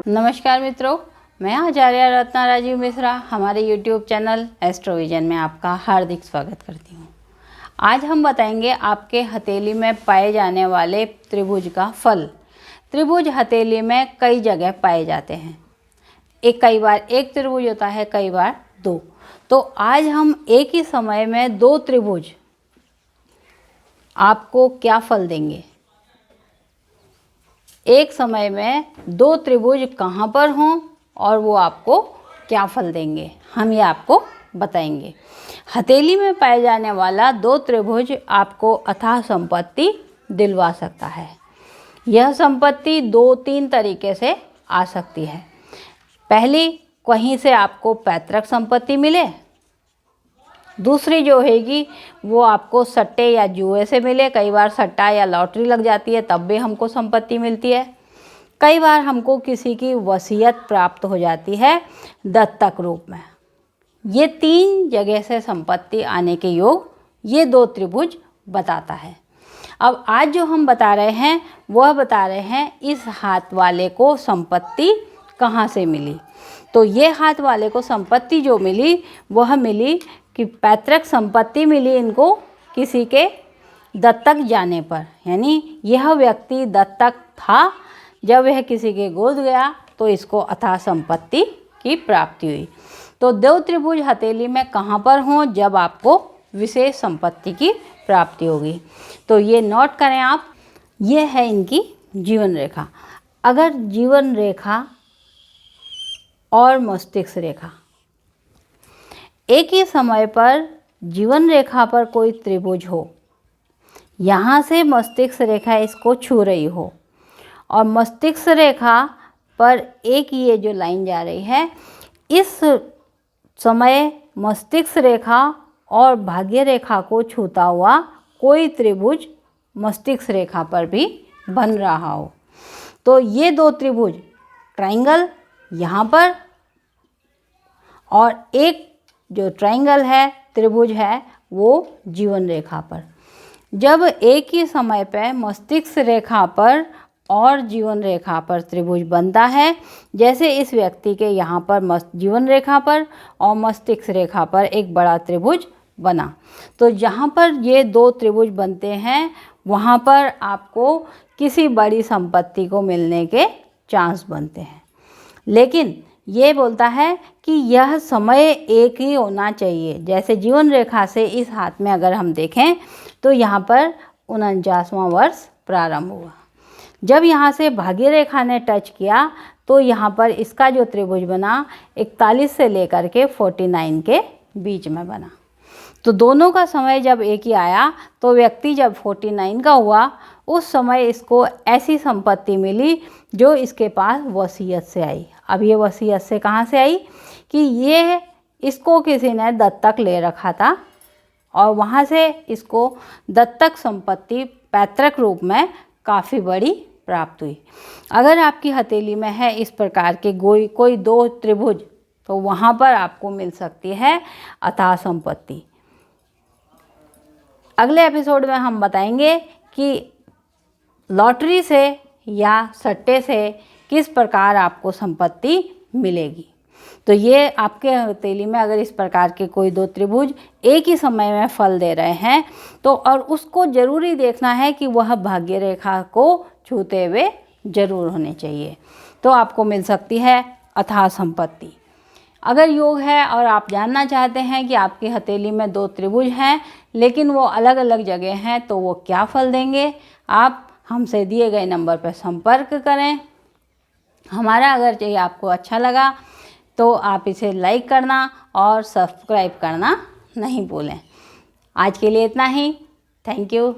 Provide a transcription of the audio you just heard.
नमस्कार मित्रों, मैं आचार्य रत्ना राजीव मिश्रा हमारे YouTube चैनल एस्ट्रोविजन में आपका हार्दिक स्वागत करती हूँ। आज हम बताएंगे आपके हथेली में पाए जाने वाले त्रिभुज का फल। त्रिभुज हथेली में कई जगह पाए जाते हैं। कई बार एक त्रिभुज होता है, कई बार दो। तो आज हम एक ही समय में दो त्रिभुज आपको क्या फल देंगे, एक समय में दो त्रिभुज कहाँ पर हों और वो आपको क्या फल देंगे, हम ये आपको बताएंगे। हथेली में पाए जाने वाला दो त्रिभुज आपको अथाह संपत्ति दिलवा सकता है। यह संपत्ति दो तीन तरीके से आ सकती है। पहली, कहीं से आपको पैतृक संपत्ति मिले। दूसरी जो हैगी वो आपको सट्टे या जुए से मिले। कई बार सट्टा या लॉटरी लग जाती है तब भी हमको संपत्ति मिलती है। कई बार हमको किसी की वसीयत प्राप्त हो जाती है दत्तक रूप में। ये तीन जगह से संपत्ति आने के योग ये दो त्रिभुज बताता है। अब आज जो हम बता रहे हैं वह बता रहे हैं इस हाथ वाले को संपत्ति कहाँ से मिली। तो ये हाथ वाले को संपत्ति जो मिली वह मिली कि पैतृक संपत्ति मिली इनको किसी के दत्तक जाने पर, यानी यह व्यक्ति दत्तक था, जब यह किसी के गोद गया तो इसको अथाह संपत्ति की प्राप्ति हुई। तो दो त्रिभुज हथेली में कहाँ पर हों जब आपको विशेष संपत्ति की प्राप्ति होगी। तो ये नोट करें आप, ये है इनकी जीवन रेखा। अगर जीवन रेखा और मस्तिष्क रेखा एक ही समय पर जीवन रेखा पर कोई त्रिभुज हो, यहाँ से मस्तिष्क रेखा इसको छू रही हो और मस्तिष्क रेखा पर एक ये जो लाइन जा रही है, इस समय मस्तिष्क रेखा और भाग्य रेखा को छूता हुआ कोई त्रिभुज मस्तिष्क रेखा पर भी बन रहा हो, तो ये दो त्रिभुज ट्रायंगल यहाँ पर और एक जो ट्रायंगल है त्रिभुज है वो जीवन रेखा पर। जब एक ही समय पर मस्तिष्क रेखा पर और जीवन रेखा पर त्रिभुज बनता है, जैसे इस व्यक्ति के यहाँ पर जीवन रेखा पर और मस्तिष्क रेखा पर एक बड़ा त्रिभुज बना, तो जहाँ पर ये दो त्रिभुज बनते हैं वहाँ पर आपको किसी बड़ी संपत्ति को मिलने के चांस बनते हैं। लेकिन ये बोलता है कि यह समय एक ही होना चाहिए। जैसे जीवन रेखा से इस हाथ में अगर हम देखें तो यहाँ पर 49वां वर्ष प्रारंभ हुआ। जब यहाँ से भाग्य रेखा ने टच किया तो यहाँ पर इसका जो त्रिभुज बना 41 से लेकर के 49 के बीच में बना। तो दोनों का समय जब एक ही आया तो व्यक्ति जब 49 का हुआ उस समय इसको ऐसी संपत्ति मिली जो इसके पास वसीयत से आई। अब ये वसीयत से कहाँ से आई कि ये इसको किसी ने दत्तक ले रखा था और वहाँ से इसको दत्तक संपत्ति पैतृक रूप में काफ़ी बड़ी प्राप्त हुई। अगर आपकी हथेली में है इस प्रकार के कोई दो त्रिभुज तो वहाँ पर आपको मिल सकती है अथाह संपत्ति। अगले एपिसोड में हम बताएंगे कि लॉटरी से या सट्टे से किस प्रकार आपको संपत्ति मिलेगी। तो ये आपके हथेली में अगर इस प्रकार के कोई दो त्रिभुज एक ही समय में फल दे रहे हैं तो और उसको ज़रूरी देखना है कि वह भाग्य रेखा को छूते हुए ज़रूर होने चाहिए, तो आपको मिल सकती है अथाह संपत्ति। अगर योग है और आप जानना चाहते हैं कि आपकी हथेली में दो त्रिभुज हैं लेकिन वो अलग अलग जगह हैं तो वो क्या फल देंगे, आप हमसे दिए गए नंबर पर संपर्क करें। हमारा अगर चाहिए आपको अच्छा लगा तो आप इसे लाइक करना और सब्सक्राइब करना नहीं भूलें। आज के लिए इतना ही। Thank you.